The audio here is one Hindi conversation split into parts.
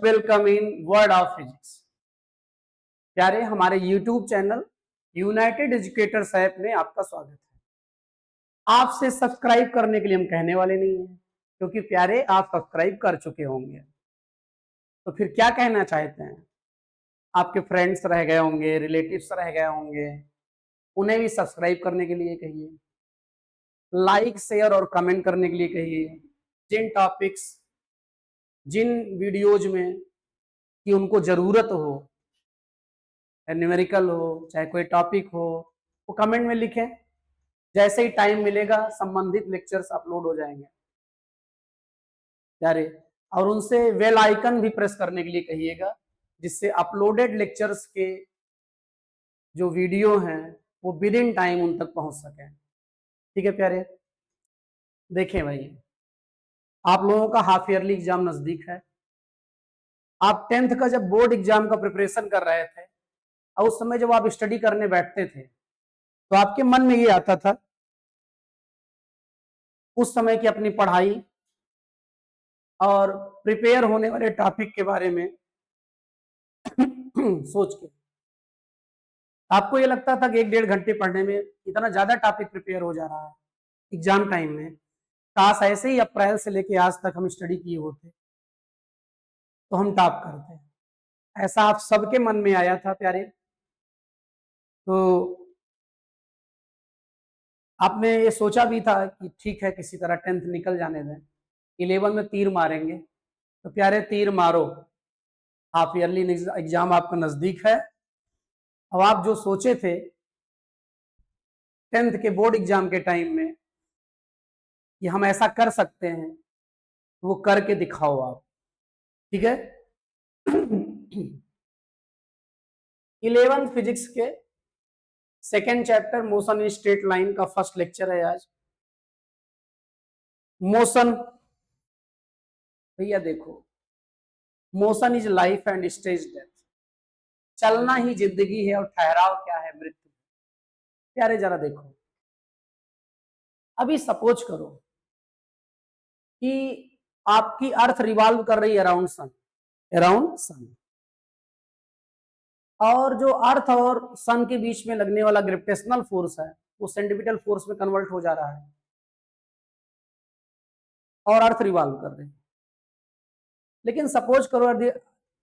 Welcome in world of physics. प्यारे, हमारे YouTube channel United educators app में आपका स्वागत है। आपसे सब्सक्राइब करने के लिए हम कहने वाले नहीं हैं, क्योंकि प्यारे आप सब्सक्राइब कर चुके होंगे। तो फिर क्या कहना चाहते हैं? आपके फ्रेंड्स रह गए होंगे, रिलेटिव्स रह गए होंगे, उन्हें भी सब्सक्राइब करने के लिए कहिए, लाइक शेयर और कमेंट करने के लिए कहिए। जिन टॉपिक्स, जिन वीडियोज में कि उनको जरूरत हो, न्यूमेरिकल हो चाहे कोई टॉपिक हो, वो कमेंट में लिखें। जैसे ही टाइम मिलेगा संबंधित लेक्चर्स अपलोड हो जाएंगे प्यारे। और उनसे बेल आइकन भी प्रेस करने के लिए कहिएगा, जिससे अपलोडेड लेक्चर्स के जो वीडियो हैं वो विद इन टाइम उन तक पहुंच सके। ठीक है प्यारे, देखें भाई, आप लोगों का हाफ ईयरली एग्जाम नजदीक है। आप 10th का जब बोर्ड एग्जाम का प्रिपरेशन कर रहे थे और उस समय जब आप स्टडी करने बैठते थे तो आपके मन में ये आता था उस समय की अपनी पढ़ाई और प्रिपेयर होने वाले टॉपिक के बारे में सोच के आपको ये लगता था कि 1-1.5 घंटे पढ़ने में इतना ज्यादा टॉपिक प्रिपेयर हो जा रहा है एग्जाम टाइम में। काश ऐसे ही अप्रैल से लेके आज तक हम स्टडी किए होते तो हम टॉप करते। ऐसा आप सबके मन में आया था प्यारे। तो आपने ये सोचा भी था कि ठीक है, किसी तरह 10th निकल जाने दें, 11 में तीर मारेंगे। तो प्यारे, तीर मारो, हाफ ईयरली एग्जाम आपका नजदीक है। अब आप जो सोचे थे 10th के बोर्ड एग्जाम के टाइम में कि हम ऐसा कर सकते हैं, वो करके दिखाओ आप। ठीक है 11th फिजिक्स के second chapter motion in straight line का फर्स्ट लेक्चर है आज। मोशन, भैया देखो, motion is life and stage death. चलना ही जिंदगी है और ठहराव क्या है? मृत्यु। प्यारे जरा देखो, अभी सपोज करो कि आपकी अर्थ रिवॉल्व कर रही है अराउंड सन, और जो अर्थ और सन के बीच में लगने वाला ग्रेविटेशनल फोर्स है वो सेंट्रीपिटल फोर्स में कन्वर्ट हो जा रहा है और अर्थ रिवॉल्व कर रही है। लेकिन सपोज करो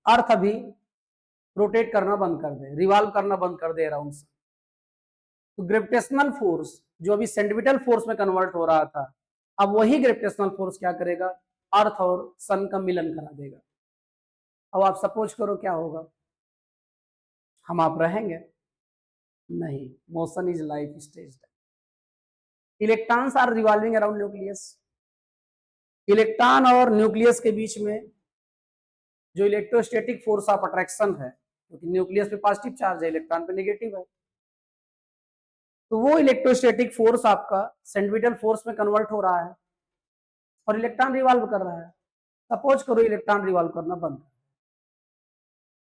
अर्थ अभी रोटेट करना बंद कर दे, रिवॉल्व करना बंद कर दे अराउंड सन, तो ग्रेविटेशनल फोर्स जो अभी सेंट्रीपिटल फोर्स में कन्वर्ट हो रहा था, अब वही ग्रेविटेशनल फोर्स क्या करेगा? अर्थ और सन का मिलन करा देगा। अब आप सपोज करो क्या होगा? हम आप रहेंगे नहीं। Motion is life stage. Electrons are revolving around nucleus. Electron और न्यूक्लियस के बीच में जो इलेक्ट्रोस्टैटिक फोर्स ऑफ अट्रैक्शन है, क्योंकि न्यूक्लियस पे पॉजिटिव चार्ज है, इलेक्ट्रॉन पे नेगेटिव है, तो वो इलेक्ट्रोस्टैटिक फोर्स आपका सेंट्रीपिटल फोर्स में कन्वर्ट हो रहा है और इलेक्ट्रॉन रिवॉल्व कर रहा है। सपोज करो इलेक्ट्रॉन रिवॉल्व करना बंद,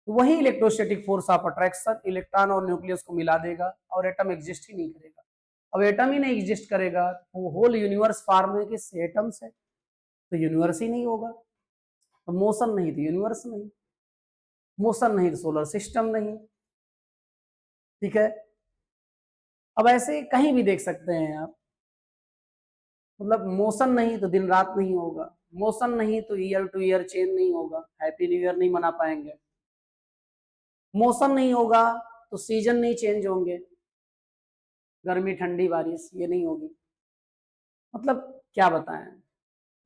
तो वही electrostatic force of attraction electron और न्यूक्लियस को मिला देगा और एटम एग्जिस्ट ही नहीं करेगा। अब एटम ही नहीं एग्जिस्ट करेगा तो होल यूनिवर्स फॉर्म है किस एटम से? तो यूनिवर्स ही नहीं होगा। तो मोशन नहीं तो यूनिवर्स नहीं, मोशन नहीं तो सोलर सिस्टम नहीं। ठीक है, अब ऐसे कहीं भी देख सकते हैं आप, मतलब मोशन नहीं तो दिन रात नहीं होगा, मोशन नहीं तो ईयर टू ईयर चेंज नहीं होगा, हैप्पी न्यू ईयर नहीं मना पाएंगे, मोशन नहीं होगा तो सीजन नहीं चेंज होंगे, गर्मी ठंडी बारिश ये नहीं होगी। मतलब क्या बताएं,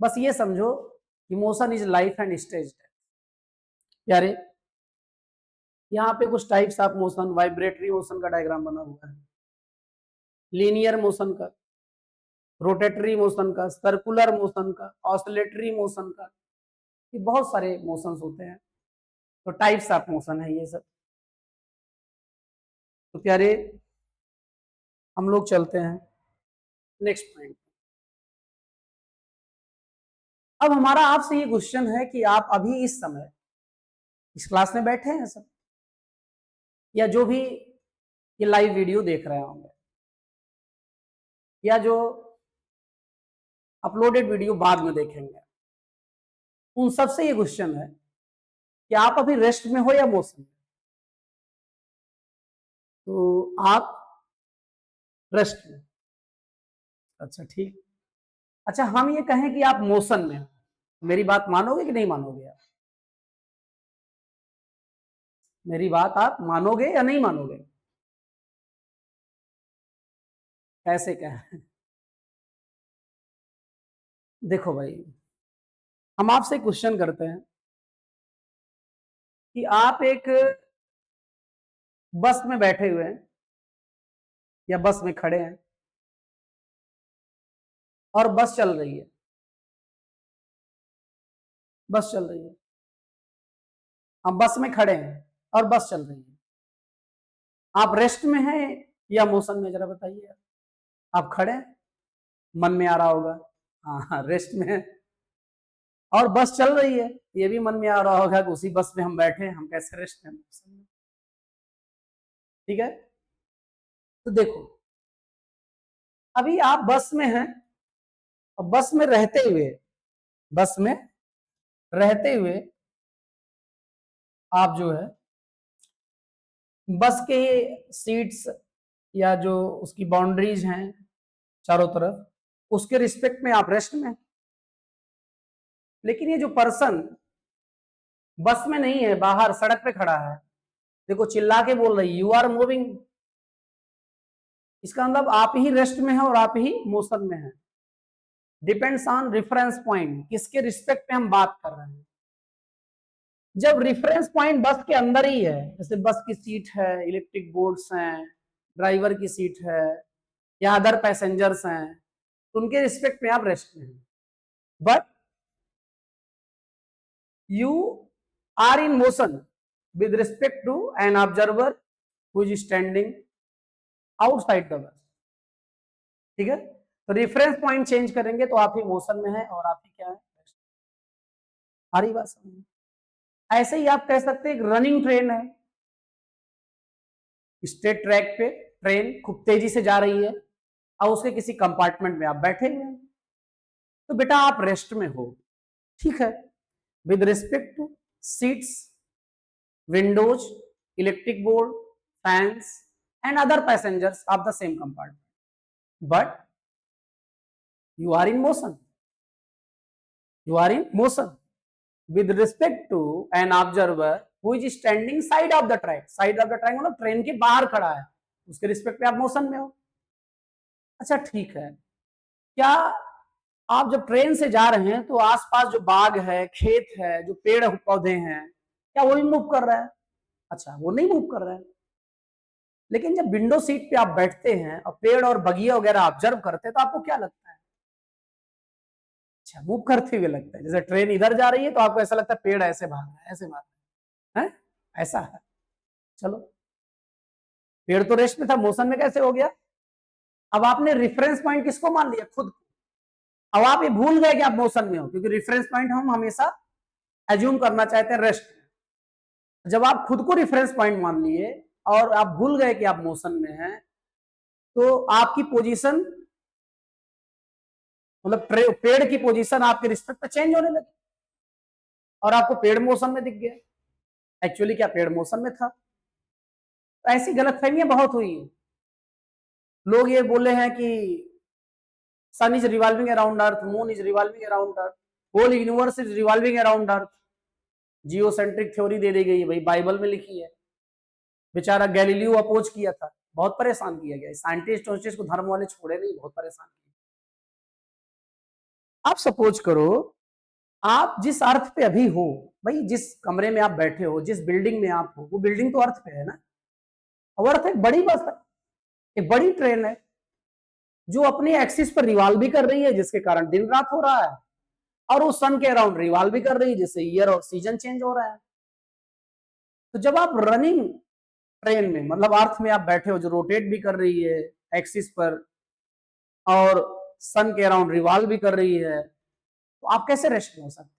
बस ये समझो कि motion is life and stage. यारे यहाँ पे कुछ types of motion, vibratory motion का डायग्राम बना हुआ है, लीनियर मोशन का, रोटेटरी मोशन का, सर्कुलर मोशन का, ऑसिलेटरी मोशन का, ये बहुत सारे मोशंस होते हैं। तो टाइप्स ऑफ मोशन है ये सब। तो प्यारे, हम लोग चलते हैं नेक्स्ट पॉइंट। अब हमारा आपसे ये क्वेश्चन है कि आप अभी इस समय इस क्लास में बैठे हैं सब, या जो भी ये लाइव वीडियो देख रहे होंगे, या जो अपलोडेड वीडियो बाद में देखेंगे, उन सबसे ये क्वेश्चन है कि आप अभी रेस्ट में हो या मोशन में? तो आप रेस्ट में। अच्छा ठीक। अच्छा हम ये कहें कि आप मोशन में हो, मेरी बात मानोगे कि नहीं मानोगे आप? मेरी बात आप मानोगे या नहीं मानोगे? कैसे क्या है? देखो भाई, हम आपसे क्वेश्चन करते हैं कि आप एक बस में बैठे हुए हैं या बस में खड़े हैं और बस चल रही है, बस चल रही है, हम बस में खड़े हैं और बस चल रही है। आप रेस्ट में हैं या मोशन में, जरा बताइए। आप खड़े हैं, मन में आ रहा होगा हाँ हाँ रेस्ट में है, और बस चल रही है, ये भी मन में आ रहा होगा कि उसी बस में हम बैठे हैं, हम कैसे रेस्ट में, मोशन में। ठीक है, तो देखो अभी आप बस में हैं और बस में रहते हुए, बस में रहते हुए आप जो है बस के सीट्स या जो उसकी बाउंड्रीज हैं चारों तरफ, उसके रिस्पेक्ट में आप रेस्ट में। लेकिन ये जो पर्सन बस में नहीं है, बाहर सड़क पे खड़ा है, देखो चिल्ला के बोल रही यू आर मूविंग, इसका मतलब आप ही रेस्ट में है और आप ही मोशन में है। डिपेंड्स ऑन रेफरेंस पॉइंट, किसके रिस्पेक्ट में हम बात कर रहे हैं। जब रेफरेंस पॉइंट बस के अंदर ही है, जैसे बस की सीट है, इलेक्ट्रिक बोर्ड्स हैं, ड्राइवर की सीट है या अदर पैसेंजर्स हैं, तो उनके रिस्पेक्ट में आप रेस्ट में हैं। But you are in motion with respect to an observer who is standing outside the bus। ठीक है, तो रेफरेंस पॉइंट चेंज करेंगे तो आप ही मोशन में है और आप ही क्या है, आ रही बात समझ में? ऐसे ही आप कह सकते हैं एक रनिंग ट्रेन है, स्ट्रेट ट्रैक पे ट्रेन खूब तेजी से जा रही है और उसके किसी कंपार्टमेंट में आप बैठे हुए हैं, तो बेटा आप रेस्ट में हो। ठीक है, with respect two seats, windows, electric board, fans and other passengers of the same compartment, but you are in motion, you are in motion with respect to an observer who is standing side of the track। side of the track मतलब ट्रेन के बाहर खड़ा है, उसके रिस्पेक्ट पे आप मोशन में हो। अच्छा ठीक है, क्या आप जब ट्रेन से जा रहे हैं तो आसपास जो बाग है, खेत है, जो पेड़ पौधे हैं, क्या वो भी मूव कर रहा है? अच्छा वो नहीं मूव कर रहा है, लेकिन जब विंडो सीट पे आप बैठते हैं और पेड़ और बगिया वगैरह ऑब्जर्व करते हैं तो आपको क्या लगता है? अच्छा मूव करते हुए लगता है, जैसे ट्रेन इधर जा रही है तो आपको ऐसा लगता है पेड़ ऐसे भाग रहा है, ऐसे भाग रहा है, ऐसा है। चलो पेड़ तो रेस्ट में था, मोशन में कैसे हो गया? अब आपने रेफरेंस पॉइंट किसको मान लिया? खुद को। अब आप ये भूल गए कि आप मोशन में हो, क्योंकि रेफरेंस पॉइंट हम हमेशा एज्यूम करना चाहते हैं रेस्ट में। जब आप खुद को रेफरेंस पॉइंट मान लिए और आप भूल गए कि आप मोशन में हैं, तो आपकी पोजीशन मतलब पेड़ की पोजीशन आपके रिस्पेक्ट पे चेंज होने लगी और आपको पेड़ मोशन में दिख गया। एक्चुअली क्या पेड़ मोशन में था? तो ऐसी गलतफहमियां बहुत हुई है। लोग ये बोले हैं कि sun is revolving around earth, moon is revolving around earth, whole universe is revolving around earth. Geocentric theory दे दी गई है, भाई बाइबल में लिखी है। बेचारा गैलीलियो अपोज किया था, बहुत परेशान किया गया। साइंटिस्ट को धर्म वाले छोड़े नहीं, बहुत परेशान किया। आप सपोज करो आप जिस अर्थ पे अभी हो, भाई जिस कमरे में आप बैठे हो, जिस बिल्डिंग में आप हो, वो बिल्डिंग तो अर्थ पे है ना। और अर्थ एक बड़ी बस है, एक बड़ी ट्रेन है जो अपने एक्सिस पर रिवॉल्व भी कर रही है, जिसके कारण दिन रात हो रहा है, और वो सन के अराउंड रिवॉल्व भी कर रही है, जिससे ईयर और सीजन चेंज हो रहा है। तो जब आप रनिंग ट्रेन में मतलब अर्थ में आप बैठे हो जो रोटेट भी कर रही है एक्सिस पर और सन के अराउंड रिवॉल्व भी कर रही है, तो आप कैसे रेस्ट में हो सकते?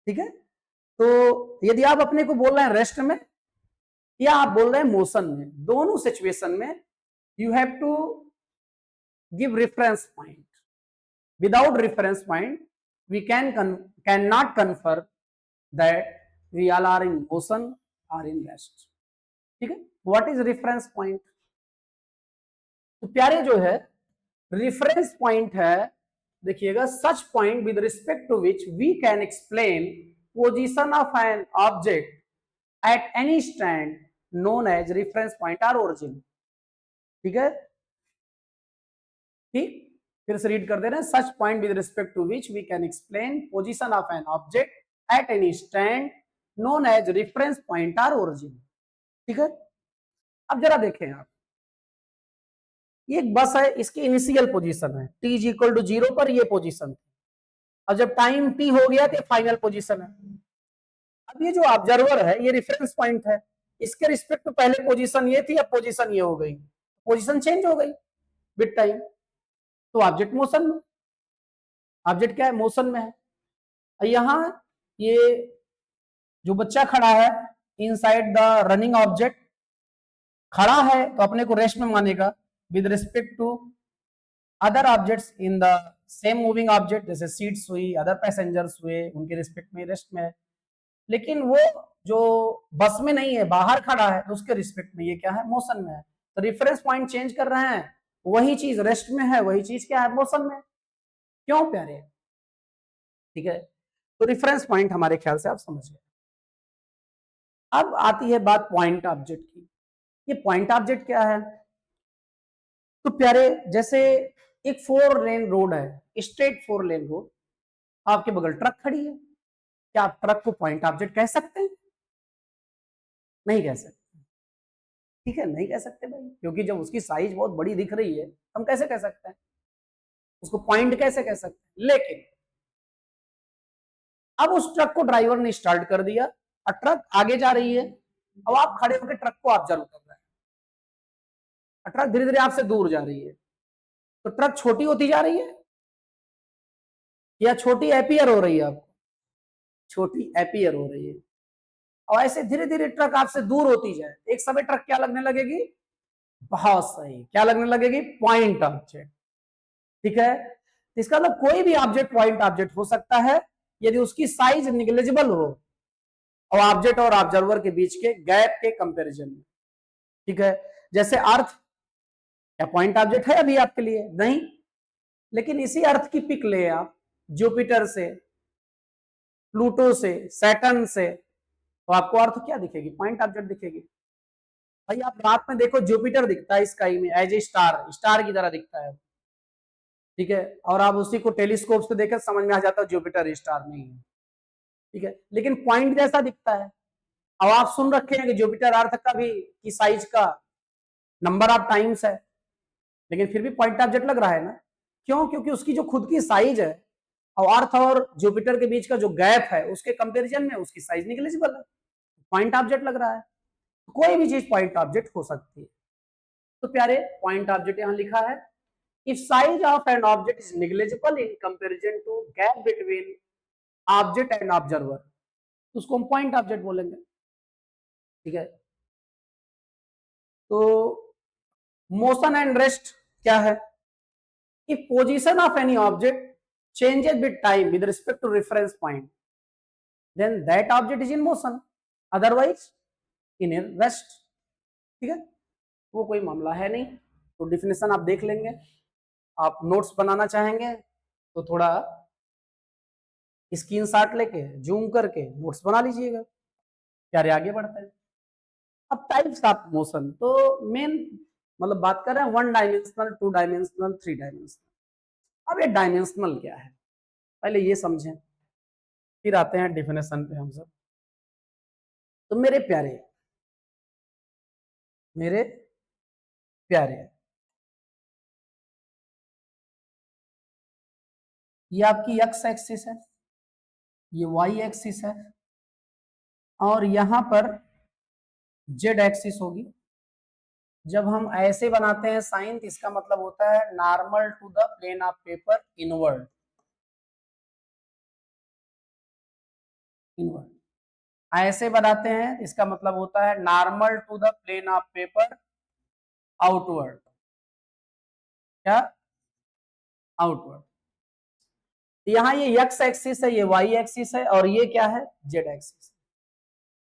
ठीक है, तो यदि आप अपने को बोल रहे हैं रेस्ट में या आप बोल रहे हैं मोशन में, दोनों सिचुएशन में you have to give reference point. Without reference point we cannot confer that we all are in motion, are in rest. ठीक है, व्हाट इज रेफरेंस पॉइंट? तो प्यारे जो है रेफरेंस पॉइंट है, देखिएगा, such point with respect to which we can explain position of an object at any stand known as reference point or origin. ठीक है, ठीक, फिर से रीड कर दे रहे हैं, such point with respect to which we can explain position of an object at any stand known as reference point or origin. ठीक है, अब जरा देखें आप, ये एक बस है, इसकी इनिशियल पोजीशन है t इज इक्वल टू 0 पर ये पोजीशन, और जब टाइम t हो गया तो फाइनल पोजीशन है। अब ये जो ऑब्जर्वर है ये रेफरेंस पॉइंट है, इसके रिस्पेक्ट टू पहले पोजीशन ये थी, अब पोजीशन ये हो गई, पोजीशन चेंज हो गई विद टाइम, तो ऑब्जेक्ट मोशन में, ऑब्जेक्ट क्या है, मोशन में है। यहां ये जो बच्चा खड़ा है इनसाइड द रनिंग ऑब्जेक्ट खड़ा है तो अपने को रेस्ट में मानेगा with respect to other objects in the same moving object, जैसे सीट्स हुई, अदर पैसेंजर्स हुए, उनके रिस्पेक्ट में रेस्ट में है। लेकिन वो जो बस में नहीं है, बाहर खड़ा है, तो उसके रिस्पेक्ट में ये क्या है, मोशन में है। तो रेफरेंस पॉइंट चेंज कर रहे हैं, वही चीज रेस्ट में है, वही चीज क्या है, मोशन में। क्यों प्यारे? ठीक है, तो रेफरेंस पॉइंट हमारे ख्याल से आप समझ गए। अब आती है बात पॉइंट ऑब्जेक्ट की। ये पॉइंट ऑब्जेक्ट क्या है? तो प्यारे जैसे एक 4 लेन रोड है, स्ट्रेट 4 लेन रोड, आपके बगल ट्रक खड़ी है, क्या आप ट्रक को पॉइंट ऑब्जेक्ट कह सकते हैं? नहीं कह सकते। ठीक है, नहीं कह सकते भाई, क्योंकि जब उसकी साइज बहुत बड़ी दिख रही है, हम कैसे कह सकते हैं उसको पॉइंट, कैसे कह सकते हैं? लेकिन अब उस ट्रक को ड्राइवर ने स्टार्ट कर दिया और ट्रक आगे जा रही है, अब आप खड़े होकर ट्रक को ऑब्जर्व कर रहे हैं, ट्रक धीरे धीरे आपसे दूर जा रही है, तो ट्रक छोटी होती जा रही है या छोटी एपियर हो रही है? आपको छोटी एपियर हो रही है, और ऐसे धीरे धीरे ट्रक आपसे दूर होती जाए, एक समय ट्रक क्या लगने लगेगी, बहुत सही, क्या लगने लगेगी, पॉइंट ऑब्जेक्ट। ठीक है, इसका मतलब कोई भी ऑब्जेक्ट पॉइंट ऑब्जेक्ट हो सकता है यदि उसकी साइज निग्लिजिबल हो और ऑब्जेक्ट और ऑब्जर्वर के बीच के गैप के कंपैरिजन में। ठीक है, जैसे अर्थ क्या पॉइंट ऑब्जेक्ट है अभी आपके लिए? नहीं, लेकिन इसी अर्थ की पिक ले आप जुपिटर से, प्लूटो से, सैटर्न से, तो आपको अर्थ क्या दिखेगी, पॉइंट ऑब्जेक्ट दिखेगी। भाई आप रात में देखो जुपिटर दिखता है स्काई में एज ए स्टार, स्टार की तरह दिखता है। ठीक है, और आप उसी को टेलीस्कोप से देखें समझ में आ जाता है जुपिटर स्टार नहीं है। ठीक है, लेकिन पॉइंट जैसा दिखता है। अब आप सुन रखे हैं कि जुपिटर अर्थ का भी की साइज का नंबर ऑफ टाइम्स है, लेकिन फिर भी पॉइंट ऑब्जेक्ट लग रहा है ना। क्यों? क्योंकि उसकी जो खुद की साइज है और अर्थ और जुपिटर के बीच का जो गैप है उसके कंपैरिजन में उसकी साइज निग्लिजिबल है, पॉइंट ऑब्जेक्ट लग रहा है। कोई भी चीज पॉइंट ऑब्जेक्ट हो सकती है। तो प्यारे पॉइंट ऑब्जेक्ट यहां लिखा है, if size of an object is negligible in comparison to gap between object and observer, उसको हम पॉइंट ऑब्जेक्ट बोलेंगे। ठीक है, तो मोशन एंड रेस्ट क्या है? if position of any object changes with time with respect to reference point, then that object is in motion, otherwise in a rest। ठीक है, वो कोई मामला है नहीं, तो डिफिनेशन आप देख लेंगे। आप नोट्स बनाना चाहेंगे तो थोड़ा स्क्रीनशॉट लेके जूम करके नोट्स बना लीजिएगा। प्यारे आगे बढ़ते हैं। अब टाइप्स ऑफ मोशन, तो मेन मतलब बात कर रहे हैं 1 डायमेंशनल, 2 डायमेंशनल, 3 डायमेंशनल। अब ये डायमेंशनल क्या है पहले ये समझें, फिर आते हैं डिफिनेशन पे हम सब। तो मेरे प्यारे, मेरे प्यारे, ये आपकी एक्स एक्सिस है, ये वाई एक्सिस है, और यहां पर जेड एक्सिस होगी। जब हम ऐसे बनाते हैं साइन, इसका मतलब होता है normal to the plane of paper inward, inward. ऐसे बनाते हैं इसका मतलब होता है normal to the plane of paper outward. क्या? आउटवर्ड। यहाँ ये एक्स एक्सिस है, ये वाई एक्सिस है, और ये क्या है, जेड एक्सिस।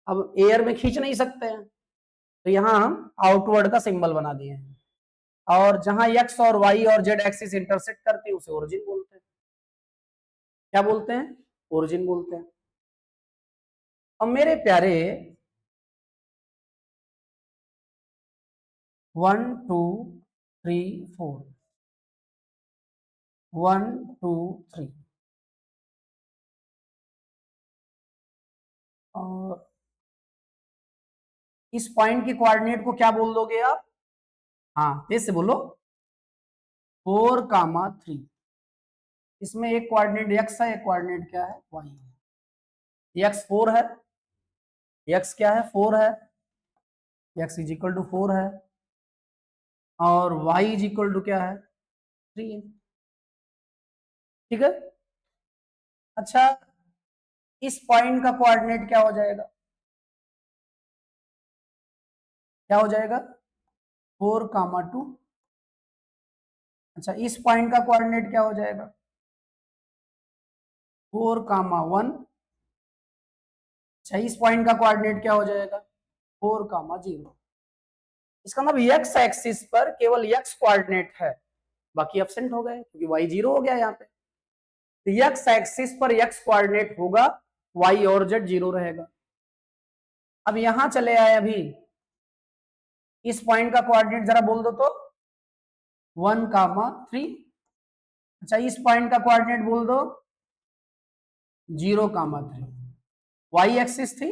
अब एयर में खींच नहीं सकते हैं, तो यहां हम आउटवर्ड का सिंबल बना दिए हैं, और जहां एक्स और वाई और जेड एक्सिस इंटरसेक्ट करते हैं उसे ओरिजिन बोलते हैं। क्या बोलते हैं? ओरिजिन बोलते हैं। अब मेरे प्यारे 1 2 3 4 1 2 3 और इस पॉइंट के कोऑर्डिनेट को क्या बोल दोगे आप? हाँ तेज से बोलो। 4, 3। इसमें एक कोऑर्डिनेट एक्स है, एक कोऑर्डिनेट क्या है? वाई है। एक्स 4 है, एक्स क्या है? 4 है, एक्स इज इक्वल टू 4 है, और वाई इज इक्वल टू क्या है? 3 है। ठीक है। अच्छा, इस पॉइंट का कोऑर्डिनेट क्या हो जाएगा? क्या हो जाएगा? 4, 2। अच्छा, इस पॉइंट का कोऑर्डिनेट क्या हो जाएगा? 4, 1। अच्छा, इस पॉइंट का कोऑर्डिनेट क्या हो जाएगा? 4, 0। इसका मतलब एक्स एक्सिस पर केवल एक्स कोऑर्डिनेट है, बाकी एब्सेंट हो गए क्योंकि वाई 0 हो गया यहाँ पे। तो एक्स एक्सिस पर एक्स कोऑर्डिनेट होगा, वाई और जेड 0 रहेगा। अब यहां चले आए, अभी इस पॉइंट का कोऑर्डिनेट जरा बोल दो तो। 1, 3। अच्छा, इस पॉइंट का कोऑर्डिनेट बोल दो। 0, 3। वाई एक्सिस थी,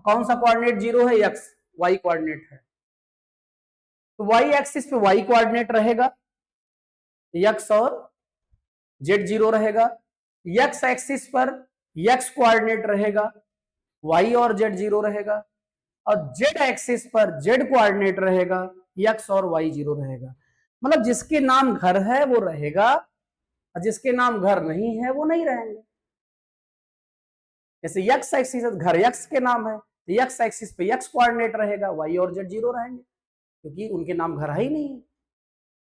कौन सा कोऑर्डिनेट 0 है? एक्स, वाई कोऑर्डिनेट है, तो वाई एक्सिस पे वाई कोऑर्डिनेट रहेगा, एक्स और जेड 0 रहेगा। एक्स एक्सिस पर एक्स कोऑर्डिनेट रहेगा, वाई और जेड 0 रहेगा, और जेड एक्सिस पर जेड कोऑर्डिनेट रहेगा, एक्स और वाई 0 रहेगा। मतलब जिसके नाम घर है वो रहेगा, और जिसके नाम घर नहीं है वो नहीं रहेंगे। जैसे एक्स एक्सिस घर एक्स के नाम है, तो एक्स एक्सिस पे एक्स कोऑर्डिनेट रहेगा, वाई और जेड 0 रहेंगे क्योंकि उनके नाम घर है ही नहीं है।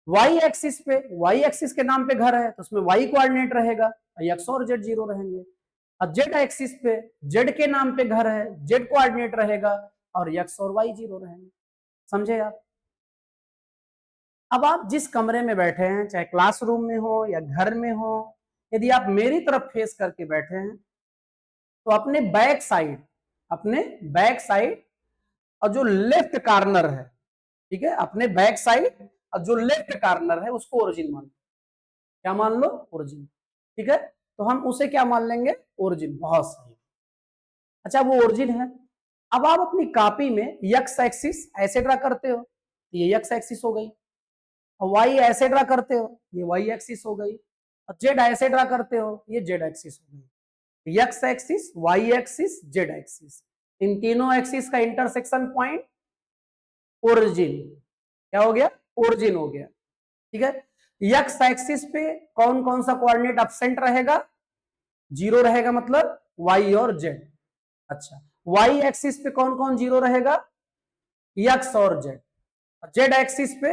वाई एक्सिस पे वाई एक्सिस के नाम पे घर है, तो उसमें वाई कोऑर्डिनेट रहेगा, एक्स और जेड 0 रहेंगे। और जेड एक्सिस पे जेड के नाम पे घर है, जेड कोऑर्डिनेट रहेगा, और एक्स और वाई 0 रहेंगे। समझे आप? अब आप जिस कमरे में बैठे हैं, चाहे क्लासरूम में हो या घर में हो, यदि आप मेरी तरफ फेस करके बैठे हैं, तो अपने बैक साइड और जो लेफ्ट कॉर्नर है, ठीक है, अपने बैक साइड और जो लेफ्ट कॉर्नर है उसको ओरिजिन मान लो। क्या मान लो? ओरिजिन। ठीक है, तो हम उसे क्या मान लेंगे? ओरिजिन। बहुत सही। अच्छा, वो ओरिजिन है। अब आप अपनी कॉपी में एक्स एक्सिस ऐसे ड्रा करते हो, ये एक्स एक्सिस हो गई, और वाई ऐसे ड्रा करते हो, ये वाई एक्सिस हो गई, और जेड ऐसे ड्रा करते हो, ये जेड एक्सिस हो गई। X axis, Y axis, Z axis, इन तीनों एक्सिस का इंटरसेक्शन पॉइंट ओरिजिन। क्या हो गया? ओरिजिन हो गया। ठीक है, एक्स एक्सिस पे कौन कौन सा कोऑर्डिनेट एब्सेंट रहेगा? 0 रहेगा, मतलब वाई और जेड। अच्छा, वाई एक्सिस पे कौन कौन 0 रहेगा? एक्स और जेड। जेड एक्सिस पे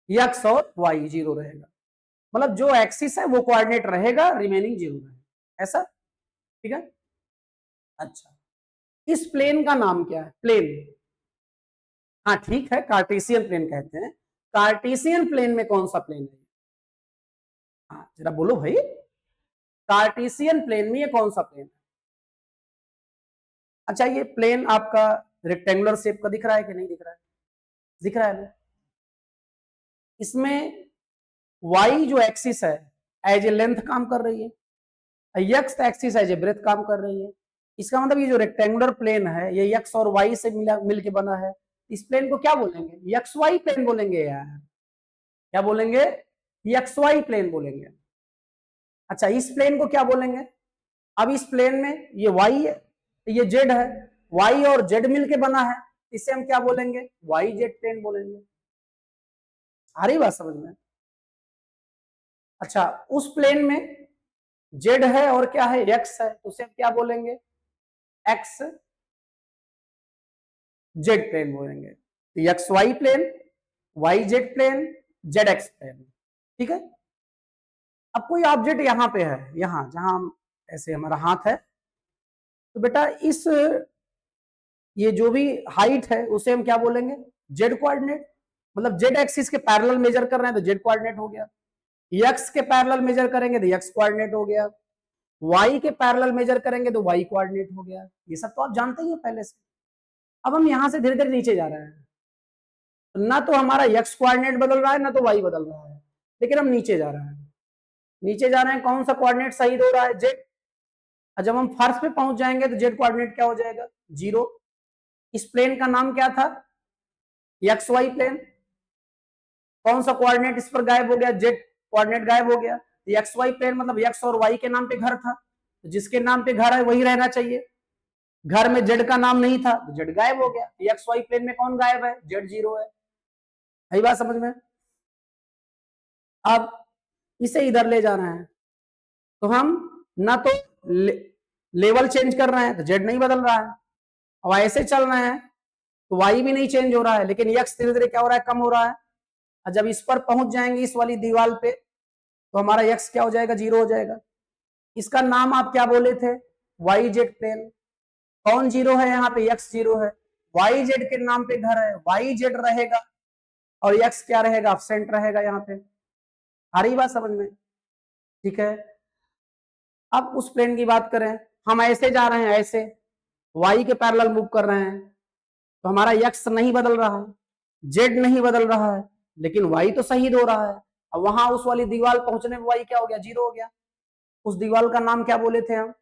एक्स और वाई 0 रहेगा। मतलब जो एक्सिस है वो कोऑर्डिनेट रहेगा, रिमेनिंग 0 रहेगा। ऐसा? ठीक है। अच्छा, इस प्लेन का नाम क्या है? प्लेन। हाँ ठीक है, कार्टेशियन प्लेन कहते हैं। कार्टेशियन प्लेन में कौन सा प्लेन है? हाँ जरा बोलो भाई, कार्टेशियन प्लेन में ये कौन सा प्लेन है? अच्छा, ये प्लेन आपका रेक्टेंगुलर शेप का दिख रहा है कि नहीं दिख रहा है? दिख रहा है ना? इसमें y जो एक्सिस है एज ए लेंथ काम कर रही है, X axis as a breadth काम कर रही है। इसका मतलब ये जो रेक्टेंगुलर प्लेन है ये एक्स और वाई से मिलके बना है। इस प्लेन को क्या बोलेंगे? एक्स वाई प्लेन बोलेंगे यार। क्या बोलेंगे? एक्स वाई प्लेन बोलेंगे। अच्छा, इस प्लेन को क्या बोलेंगे? अब इस प्लेन में ये वाई है, ये जेड है, वाई और जेड मिलके बना है, इसे हम क्या बोलेंगे? वाई जेड प्लेन बोलेंगे। आ रही बात समझ में? अच्छा, उस प्लेन में जेड है और क्या है? एक्स है, तो उसे हम क्या बोलेंगे? एक्स जेड प्लेन बोलेंगे। X Y plane, Y Z plane, Z X plane. ठीक है। अब कोई ऑब्जेक्ट यहां पे है, यहां जहां हम ऐसे हमारा हाथ है, तो बेटा इस ये जो भी हाइट है उसे हम क्या बोलेंगे, जेड कोऑर्डिनेट। मतलब जेड एक्सिस के पैरेलल मेजर कर रहे हैं तो जेड कोऑर्डिनेट हो गया, एक्स के पैरेलल मेजर करेंगे तो एक्स कोऑर्डिनेट हो गया, वाई के पैरेलल मेजर करेंगे तो वाई कोऑर्डिनेट हो गया। ये सब तो आप जानते ही हैं पहले से। अब हम यहां से धीरे धीरे नीचे जा रहे हैं, ना तो हमारा एक्स कोऑर्डिनेट बदल रहा है ना तो वाई बदल रहा है, लेकिन हम नीचे जा रहे हैं। नीचे जा रहे हैं, कौन सा कोऑर्डिनेट सही हो रहा है, जेड। और जब हम फर्स्ट पे पहुंच जाएंगे तो जेड कोऑर्डिनेट क्या हो जाएगा, 0। इस प्लेन का नाम क्या था, एक्स वाई प्लेन। कौन सा कोऑर्डिनेट इस पर गायब हो गया, जेड कोऑर्डिनेट गायब हो गया। एक्स वाई प्लेन मतलब एक्स और वाई के नाम पे घर था, तो जिसके नाम पे घर है वही रहना चाहिए। घर में जेड का नाम नहीं था तो जेड गायब हो गया। एक्स वाई प्लेन में कौन गायब है, जेड 0 है। यही बात समझ में। अब इसे इधर ले जाना है तो हम ना तो लेवल चेंज कर रहे हैं तो जेड नहीं बदल रहा है, अब ऐसे चल रहे हैं तो वाई भी नहीं चेंज हो रहा है, लेकिन एक्स धीरे धीरे क्या हो रहा है, कम हो रहा है। और जब इस पर पहुंच जाएंगे इस वाली दीवार पे तो हमारा एक्स क्या हो जाएगा, 0 हो जाएगा। इसका नाम आप क्या बोले थे, वाई जेड प्लेन। कौन 0 है यहाँ पे, एक्स 0 है। वाई जेड के नाम पे घर है, वाई जेड रहेगा और एक्स क्या रहेगा, एब्सेंट रहेगा यहाँ पे। आ रही बात समझ में, ठीक है। अब उस प्लेन की बात करें, हम ऐसे जा रहे हैं, ऐसे वाई के पैरेलल मूव कर रहे हैं तो हमारा एक्स नहीं बदल रहा है, जेड नहीं बदल रहा है, लेकिन वाई तो सही हो रहा है। अब वहां उस वाली दीवार पहुंचने में वाई क्या हो गया, 0 हो गया। उस दीवार का नाम क्या बोले थे हम,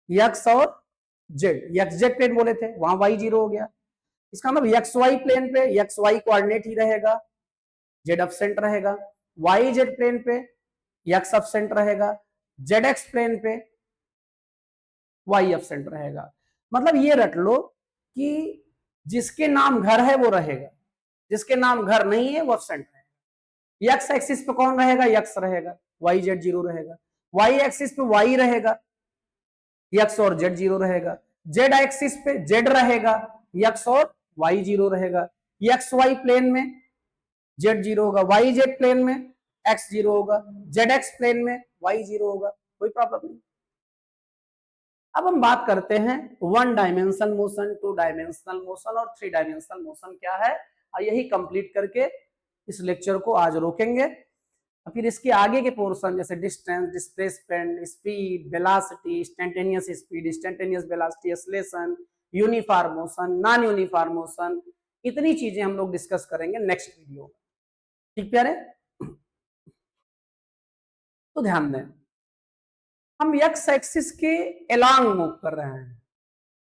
एक्स और जेड, एक्स जेड प्लेन बोले थे, वहां वाई 0 हो गया। इसका मतलब एक्स वाई प्लेन पे एक्स वाई कोऑर्डिनेट ही रहेगा, जेड एब्सेंट रहेगा। वाई जेड प्लेन पे एक्स एब्सेंट रहेगा, जेड एक्स प्लेन पे वाई एब्सेंट रहेगा। मतलब ये रट लो कि जिसके नाम घर है वो रहेगा, जिसके नाम घर नहीं है वो एब्सेंट रहेगा। एक्स एक्सिस पे कौन रहेगा, एक्स रहेगा, वाई जेड 0 रहेगा। वाई एक्सिस पे वाई रहेगा, एक्स और जेड 0 रहेगा। जेड एक्सिस पे जेड रहेगा, एक्स और वाई 0 रहेगा। एक्स वाई प्लेन में जेड 0 होगा, वाई जेड प्लेन में एक्स 0 होगा, जेड एक्स प्लेन में वाई 0 होगा, कोई प्रॉब्लम नहीं। अब हम बात करते हैं 1 डायमेंशन मोशन, 2 डायमेंशनल मोशन और 3 डायमेंशनल मोशन क्या है, और यही कंप्लीट करके इस लेक्चर को आज रोकेंगे। और फिर इसके आगे के पोर्शन जैसे distance, displacement, speed, velocity, instantaneous speed, instantaneous velocity, acceleration, uniform motion, non uniform motion, इतनी चीजें हम लोग डिस्कस करेंगे नेक्स्ट वीडियो में। ठीक प्यारे, तो ध्यान दें, हम एक्स एक्सिस के एलॉन्ग मूव कर रहे हैं,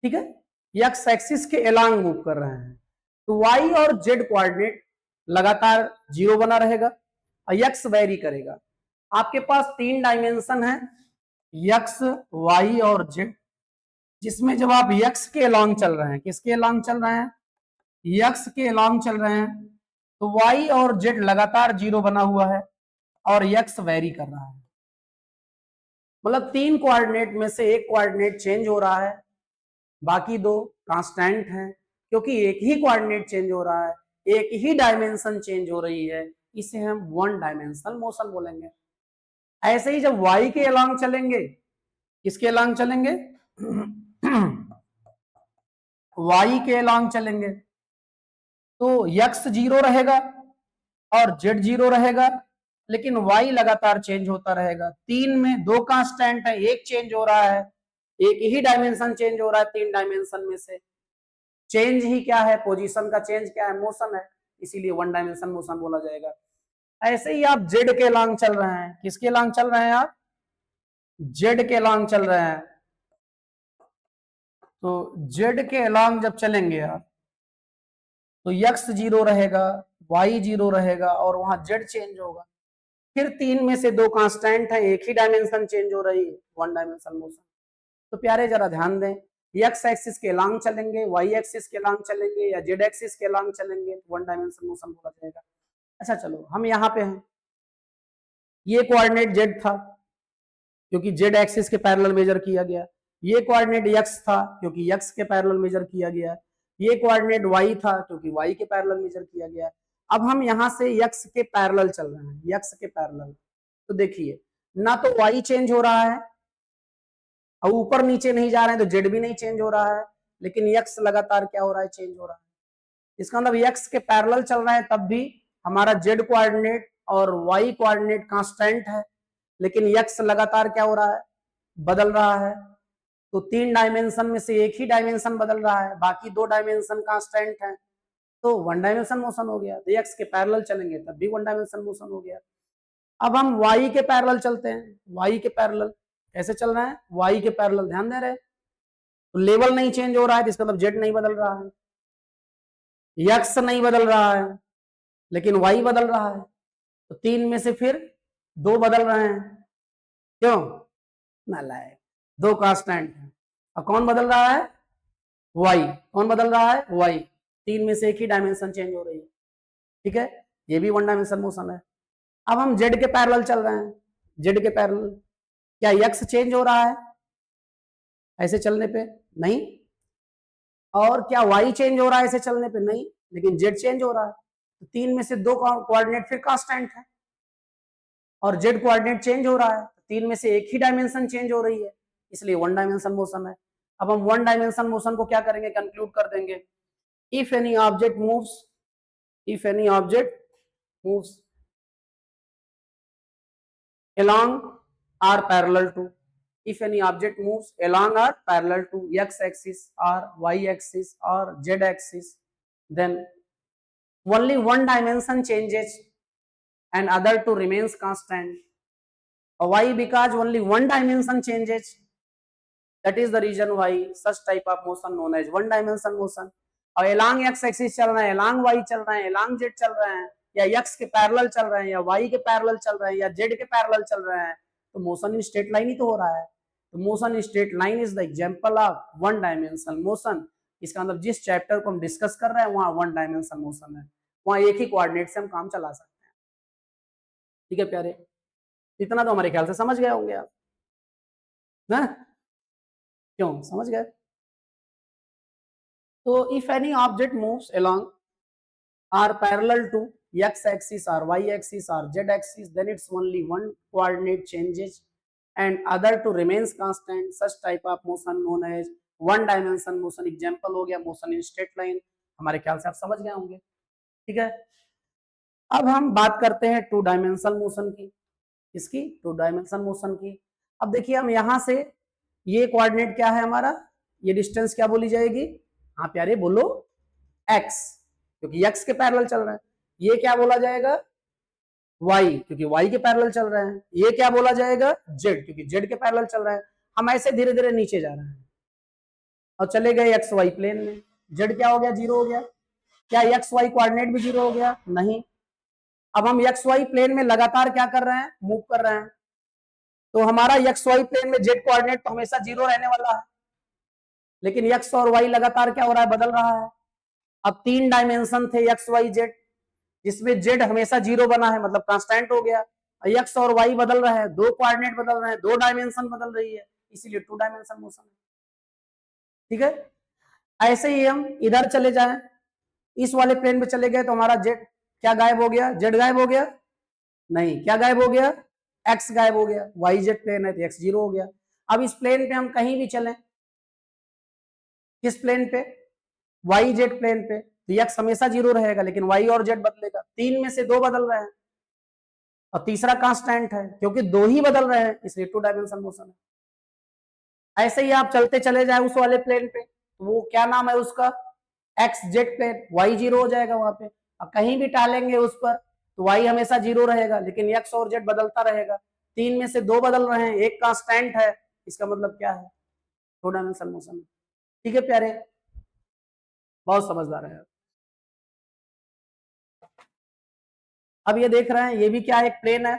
ठीक है, एक्स एक्सिस के एलॉन्ग मूव कर रहे हैं तो वाई और जेड कोऑर्डिनेट लगातार 0 बना रहेगा और एक्स वेरी करेगा। आपके पास 3 डायमेंशन है, एक्स वाई और जेड, जिसमें जब आप एक्स के एलॉन्ग चल रहे हैं, किसके एलॉन्ग चल रहे हैं, एक्स के एलॉन्ग चल रहे हैं तो वाई और जेड लगातार 0 बना हुआ है और एक्स वेरी कर रहा है। मतलब 3 कोऑर्डिनेट में से एक कोऑर्डिनेट चेंज हो रहा है, बाकी 2 कांस्टेंट हैं, क्योंकि एक ही कोऑर्डिनेट चेंज हो रहा है, एक ही डायमेंशन चेंज हो रही है, इसे हम 1 डायमेंशनल मोशन बोलेंगे। ऐसे ही जब y के अलोंग चलेंगे, किसके अलोंग चलेंगे y के अलोंग चलेंगे तो x 0 रहेगा और z 0 रहेगा, लेकिन y लगातार चेंज होता रहेगा। 3 में 2 कांस्टेंट है, एक चेंज हो रहा है, एक ही डायमेंशन चेंज हो रहा है 3 डायमेंशन में से। चेंज ही क्या है, पोजीशन का चेंज क्या है, मोशन है, इसीलिए 1 डायमेंशन मोशन बोला जाएगा। ऐसे ही आप जेड के अलोंग चल रहे हैं, किसके अलोंग चल रहे हैं आप, जेड के अलोंग चल रहे हैं तो जेड के अलोंग जब चलेंगे आप तो x 0 रहेगा, y 0 रहेगा और वहां z चेंज होगा। फिर 3 में से 2 कांस्टेंट है, एक ही डायमेंशन चेंज हो रही है, 1 डायमेंशन मोशन। तो प्यारे जरा ध्यान दें, x एक्सिस के अलोंग चलेंगे, y एक्सिस के अलोंग चलेंगे या z एक्सिस के अलोंग चलेंगे, 1 डायमेंशन मोशन बोला जाएगा। अच्छा चलो हम यहाँ पे हैं, ये कोऑर्डिनेट z था क्योंकि z एक्सिस के पैरेलल मेजर किया गया, ये कोऑर्डिनेट x था क्योंकि x के पैरेलल मेजर किया गया, ये कोऑर्डिनेट y था क्योंकि y के पैरेलल मेजर किया गया। अब हम यहां से x के पैरेलल चल रहे हैं, x के पैरेलल, तो देखिए ना तो y चेंज हो रहा है और ऊपर नीचे नहीं जा रहे हैं तो z भी नहीं चेंज हो रहा है, लेकिन x लगातार क्या हो रहा है, चेंज हो रहा है। इसका मतलब x के पैरेलल चल रहा है तब भी हमारा z कोऑर्डिनेट और y कोऑर्डिनेट कांस्टेंट है, लेकिन x लगातार क्या हो रहा है, बदल रहा है। तो 3 डायमेंशन में से एक ही डायमेंशन बदल रहा है, बाकी 2 डायमेंशन कांस्टेंट है, तो 1 डायमेंशन मोशन हो गया। तो x के पैरेलल चलेंगे तब भी 1 डायमेंशन मोशन हो गया। अब हम y के पैरेलल चलते हैं। y के पैरेलल कैसे चल रहा है, y के पैरेलल ध्यान दे रहे, तो लेवल नहीं चेंज हो रहा है, इसका मतलब z नहीं बदल रहा है, x नहीं बदल रहा है, लेकिन y बदल रहा है। तो 3 में से फिर 2 बदल रहे हैं, क्यों, नालायक, 2 कांस्टेंट है। अब कौन बदल रहा है, y। कौन बदल रहा है, y। 3 में से एक ही डायमेंशन चेंज हो रही है, ठीक है, ये भी 1 डायमेंशन मोशन है। अब हम z के पैरेलल चल रहे हैं। z के पैरेलल क्या x चेंज हो रहा है ऐसे चलने पे, नहीं। और क्या y चेंज हो रहा है ऐसे चलने पे, नहीं, लेकिन z चेंज हो रहा है। तो 3 में से 2 कोऑर्डिनेट फिर कांस्टेंट है और z कोऑर्डिनेट चेंज हो रहा है, 3 में से एक ही डायमेंशन चेंज हो रही है, इसलिए 1 डायमेंशन मोशन है। अब हम 1 डायमेंशन मोशन को क्या करेंगे, कंक्लूड कर देंगे। If any object moves along or parallel to, if any object moves along or parallel to x axis or y axis or z axis, then only one dimension changes and other two remains constant. Why? Because only one dimension changes, that is the reason why such type of motion known as one dimension motion. और along x axis चल रहे हैं, along y चल रहे हैं, along z चल रहे हैं, या x के पैरेलल चल रहे हैं, या y के पैरेलल चल रहे हैं, या z के पैरेलल चल रहे हैं, तो मोशन इन स्ट्रेट लाइन ही तो हो रहा है। तो motion in straight line is the example of 1 dimensional motion. इसका मतलब जिस चैप्टर को हम डिस्कस कर रहे हैं वहां 1 डायमेंशनल मोशन है, वहां एक ही कोऑर्डिनेट से हम काम चला सकते हैं। ठीक है प्यारे, इतना तो हमारे ख्याल से समझ गए होंगे आप ना, क्यों समझ गए। तो if any object moves along or parallel to x axis or y axis or z axis, then it's only one coordinate changes and other two remains constant. Such type of motion known as one dimension motion. Example हो गया मोशन इन स्ट्रेट लाइन। हमारे ख्याल से आप समझ गए होंगे, ठीक है। अब हम बात करते हैं 2 डायमेंशनल मोशन की, इसकी 2 डायमेंशनल मोशन की। अब देखिए हम यहां से ये कोऑर्डिनेट क्या है हमारा, ये डिस्टेंस क्या बोली जाएगी, हाँ प्यारे बोलो, x, क्योंकि x के पैरेलल चल रहा है। ये क्या बोला जाएगा, y, क्योंकि y के पैरेलल चल रहे हैं। ये क्या बोला जाएगा, z, क्योंकि z के पैरेलल चल रहा है। हम ऐसे धीरे धीरे नीचे जा रहे हैं और चले गए एक्स वाई प्लेन में। z क्या हो गया, 0 हो गया। क्या एक्स वाई कोऑर्डिनेट भी 0 हो गया, नहीं। अब हम एक्स वाई प्लेन में लगातार क्या कर रहे हैं, मूव कर रहे हैं, तो हमारा एक्स वाई प्लेन में z कोऑर्डिनेट तो हमेशा 0 रहने वाला है, लेकिन x और y लगातार क्या हो रहा है, बदल रहा है। अब 3 डायमेंशन थे एक्स वाई जेड, जिसमें z हमेशा 0 बना है, मतलब कांस्टेंट हो गया। x और y बदल रहे हैं, 2 कोऑर्डिनेट बदल रहे हैं, 2 डायमेंशन बदल रही है, इसीलिए 2 डायमेंशन मोशन है, ठीक है। ऐसे ही हम इधर चले जाएं, इस वाले प्लेन पे चले गए तो हमारा z क्या गायब हो गया, z गायब हो गया, नहीं, क्या गायब हो गया, x गायब हो गया। y z प्लेन है तो x 0 हो गया। अब इस प्लेन पे हम कहीं भी चलें, किस प्लेन पे, वाई जेड प्लेन पे, तो x हमेशा 0 रहेगा, लेकिन y और z बदलेगा। 3 में से 2 बदल रहे हैं और तीसरा कांस्टेंट है, क्योंकि 2 ही बदल रहे हैं, इसलिए 2 डायमेंशन मोशन है। ऐसे ही आप चलते चले जाए उस वाले प्लेन पे, तो वो क्या नाम है उसका, एक्स जेड प्लेन, y 0 हो जाएगा वहां पे। अब कहीं भी टालेंगे उस पर तो y हमेशा 0 रहेगा, लेकिन x और z बदलता रहेगा। 3 में से 2 बदल रहे हैं, एक कांस्टेंट है, इसका मतलब क्या है, 2 डायमेंशन मोशन है। ठीक है प्यारे, बहुत समझदार है। अब ये देख रहे हैं, ये भी क्या है, एक प्लेन है,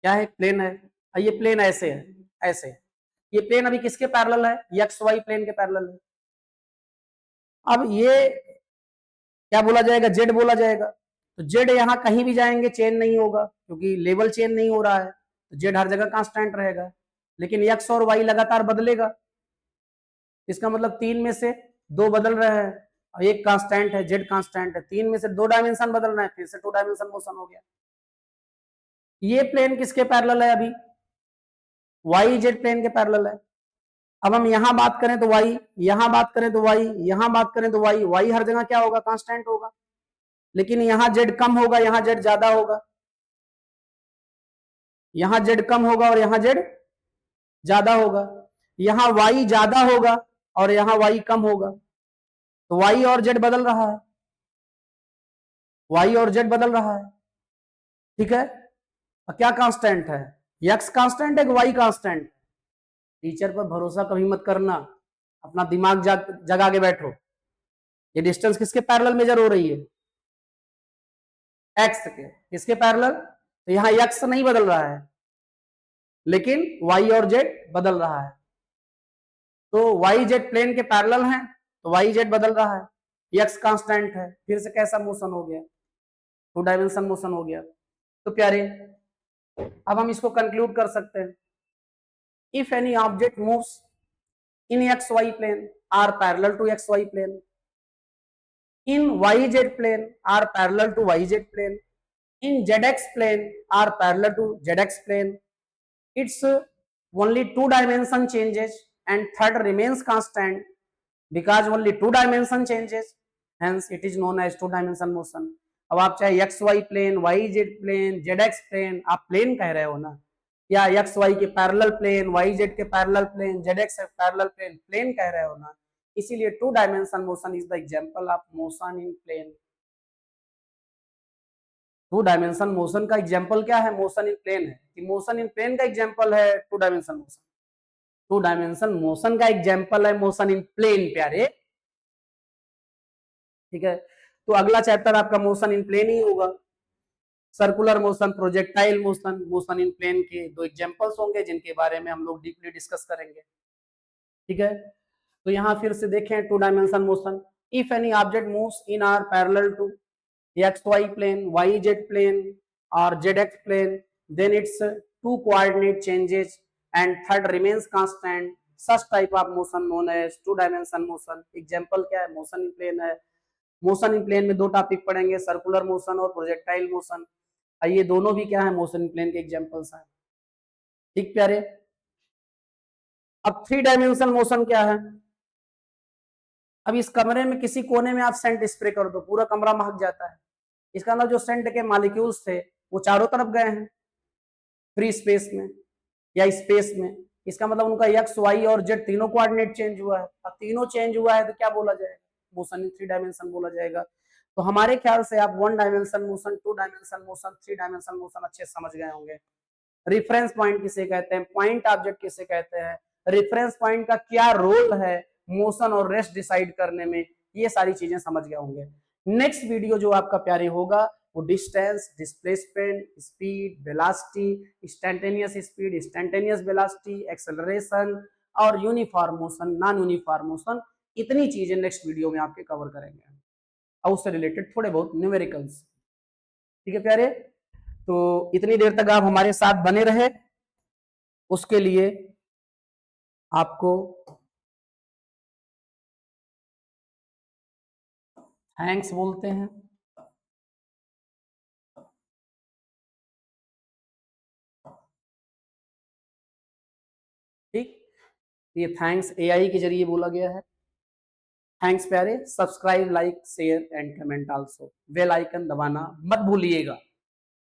क्या है, प्लेन है। ये प्लेन ऐसे है, ऐसे। ये प्लेन अभी किसके पैरेलल है, एक्स वाई प्लेन के पैरेलल है। अब ये क्या बोला जाएगा, जेड बोला जाएगा। तो जेड यहाँ कहीं भी जाएंगे चेंज नहीं होगा, क्योंकि लेवल चेंज नहीं हो रहा है, तो जेड हर जगह कांस्टेंट रहेगा। लेकिन एक्स और वाई लगातार बदलेगा, इसका मतलब 3 में से 2 बदल रहे हैं और एक कांस्टेंट है, जेड कांस्टेंट है। 3 में से 2 डायमेंशन बदल रहे हैं, फिर से 2 डायमेंशन मोशन हो गया। ये प्लेन किसके पैरेलल है, अभी वाई जेड प्लेन के पैरेलल है। अब हम यहां बात करें तो y, यहां बात करें तो y, यहां बात करें तो y हर जगह क्या होगा, कांस्टेंट होगा। लेकिन यहां z कम होगा, यहां z ज्यादा होगा, यहां z कम होगा और यहां z ज्यादा होगा, यहां y ज्यादा होगा और यहां y कम होगा। तो y और z बदल रहा है, y और z बदल रहा है, ठीक है। और क्या कांस्टेंट है, x कांस्टेंट है कि y कांस्टेंट। टीचर पर भरोसा कभी मत करना, अपना दिमाग जगा के बैठो। ये डिस्टेंस किसके पैरेलल मेजर हो रही है, x के। किसके पैरेलल, तो यहां x नहीं बदल रहा है लेकिन y और z बदल रहा है। तो y z प्लेन के पैरेलल हैं तो y z बदल रहा है, x कांस्टेंट है। फिर से कैसा मोशन हो गया, 2 डायमेंशन मोशन हो गया। तो प्यारे अब हम इसको कंक्लूड कर सकते हैं, if any object moves in xy plane are parallel to xy plane, in yz plane are parallel to yz plane, in zx plane are parallel to zx plane, it's only 2 dimension changes and third remains constant because only 2 dimension changes, hence it is known as 2 dimension motion। अब आप चाहे X Y plane, Y Z plane, Z X plane, आप प्लेन कह रहे हो ना, या एक्स वाई के पैरेलल प्लेन, वाई जेड के parallel plane, Z X parallel plane, plane कह रहे हो ना, इसीलिए 2 dimension motion is the example of motion in plane. 2 dimension motion का एग्जांपल क्या है, मोशन इन प्लेन है, कि मोशन इन प्लेन का एग्जांपल है 2 डायमेंशन मोशन। 2 डायमेंशन मोशन का एग्जांपल है मोशन इन प्लेन प्यारे, ठीक है। तो अगला चैप्टर आपका मोशन इन प्लेन ही होगा, circular motion, projectile motion, motion in plane के 2 एग्जांपल्स होंगे जिनके बारे में हम लोग डीपली डिस्कस करेंगे, ठीक है। तो यहाँ फिर से देखें 2 dimension motion, if any object moves in or parallel to X Y plane, Y Z plane और Z X plane, then its 2 coordinate changes and third remains constant, such type of motion known as 2 dimension motion. Example क्या है, मोशन इन प्लेन है। मोशन इन प्लेन में 2 टॉपिक पढ़ेंगे, सर्कुलर मोशन और प्रोजेक्टाइल मोशन। ये दोनों भी क्या है, मोशन इन प्लेन के एग्जांपल्स हैं, ठीक प्यारे। अब 3 डायमेंशन मोशन क्या है, अब इस कमरे में किसी कोने में आप सेंट स्प्रे कर दो, पूरा कमरा महक जाता है। इसका मतलब जो सेंट के मॉलिक्यूल्स थे वो चारों तरफ गए हैं फ्री स्पेस में या स्पेस में, इसका मतलब उनका एक्स वाई और जेड तीनों कोऑर्डिनेट चेंज हुआ है। अब तीनों चेंज हुआ है तो क्या बोला जाएगा, मोशन इन 3 डायमेंशन बोला जाएगा। तो हमारे ख्याल से आप 1 dimension motion, 2 dimension motion, 3 dimension motion अच्छे समझ गए होंगे। रेफरेंस पॉइंट किसे कहते हैं, पॉइंट ऑब्जेक्ट किसे कहते हैं, रेफरेंस पॉइंट का क्या रोल है मोशन और रेस्ट डिसाइड करने में, ये सारी चीजें समझ गए होंगे। नेक्स्ट वीडियो जो आपका प्यारे होगा वो distance, displacement, speed, velocity, instantaneous speed, instantaneous velocity, acceleration और uniform motion, non uniform motion, इतनी चीजें नेक्स्ट वीडियो में आपके कवर करेंगे और उससे रिलेटेड थोड़े बहुत न्यूमेरिकल्स, ठीक है प्यारे। तो इतनी देर तक आप हमारे साथ बने रहे, उसके लिए आपको थैंक्स बोलते हैं, ठीक। ये थैंक्स एआई के जरिए बोला गया है। थैंक्स प्यारे, subscribe, like, share and comment also, bell icon दबाना मत भूलिएगा।